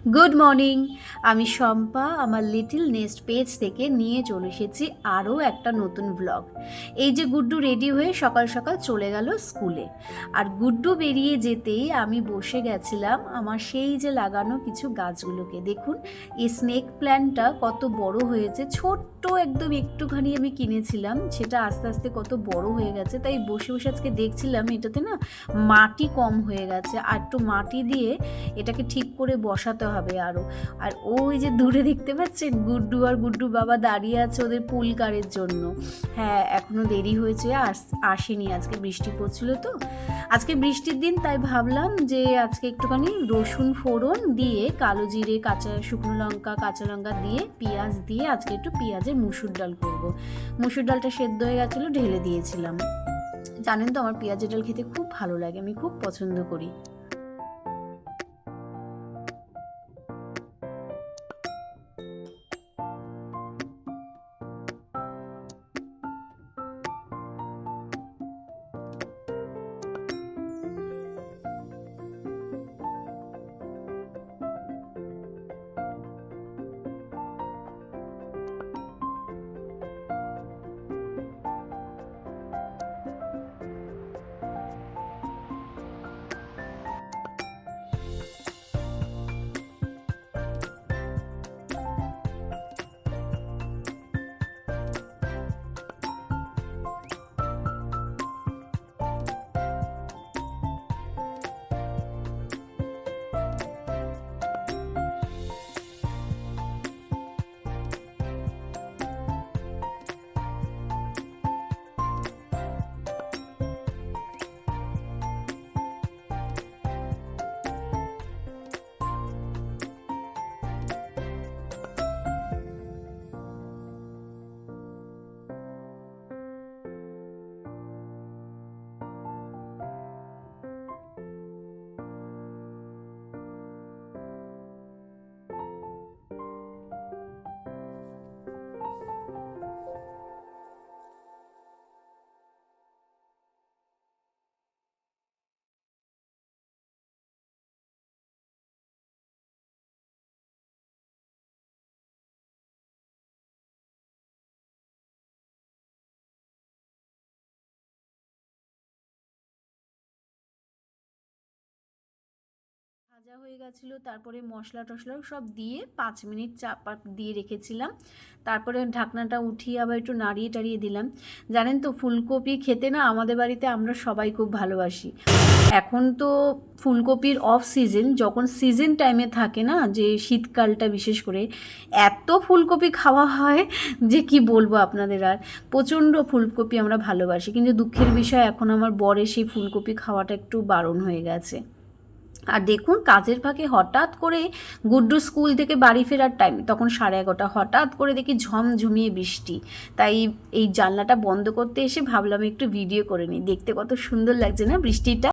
Good morning. আমি শম্পা আমার little nest page থেকে নিয়ে চলে এসেছি আরও একটা নতুন ব্লগ। এই যে গুড্ডু রেডি হয়ে সকাল সকাল চলে গেল স্কুলে, আর গুড্ডু বেরিয়ে যেতেই আমি বসে গেছিলাম আমার সেই যে লাগানো কিছু গাছগুলোকে। দেখুন এই স্নেক প্ল্যান্টটা কত বড় হয়েছে, ছোট্ট একদম একটুখানি আমি কিনেছিলাম, সেটা আস্তে আস্তে কত বড় হয়ে গেছে। তাই বসে বসে আজকে দেখছিলাম এটাতে না মাটি কম হয়ে গেছে, আর একটু মাটি দিয়ে এটাকে ঠিক করে বসাতে হবে আরও। আর ওই যে দূরে দেখতে পাচ্ছেন গুড্ডু আর গুড্ডু বাবা দাঁড়িয়ে আছে ওদের পুলকারের জন্য। হ্যাঁ, এখনও দেরি হয়েছে, আসেনি, আজকে বৃষ্টি পড়ছিল তো। আজকে বৃষ্টির দিন, তাই ভাবলাম যে আজকে একটুখানি রসুন ফোড়ন দিয়ে, কালো জিরে, শুকনো লঙ্কা, কাঁচা লঙ্কা দিয়ে, পেঁয়াজ দিয়ে আজকে একটু পেঁয়াজের মুসুর ডাল করব। মুসুর ডালটা সেদ্ধ হয়ে গেছিলো, ঢেলে দিয়েছিলাম। জানেন তো আমার পেঁয়াজের ডাল খেতে খুব ভালো লাগে, আমি খুব পছন্দ করি। ভাজা হয়ে গেছিলো, তারপরে মশলা টশলা সব দিয়ে 5 মিনিট চাপা দিয়ে রেখেছিলাম। তারপরে ঢাকনাটা উঠিয়ে আবার একটু নাড়িয়ে টাড়িয়ে দিলাম। জানেন তো ফুলকপি খেতে না আমাদের বাড়িতে আমরা সবাই খুব ভালোবাসি। এখন তো ফুলকপির অফ সিজন, যখন সিজন টাইমে থাকে না, যে শীতকালটা বিশেষ করে, এত ফুলকপি খাওয়া হয় যে কি বলবো আপনাদের। আর প্রচণ্ড ফুলকপি আমরা ভালোবাসি, কিন্তু দুঃখের বিষয় এখন আমার বরের সেই ফুলকপি খাওয়াটা একটু বারণ হয়ে গেছে। আর দেখুন কাজের ফাঁকে হঠাৎ করে গুড্ডু স্কুল থেকে বাড়ি ফেরার টাইম, তখন 11:30, হঠাৎ করে দেখি ঝমঝমিয়ে বৃষ্টি। তাই এই জানলাটা বন্ধ করতে এসে ভাবলাম একটু ভিডিও করে নিই, দেখতে কত সুন্দর লাগছে না বৃষ্টিটা।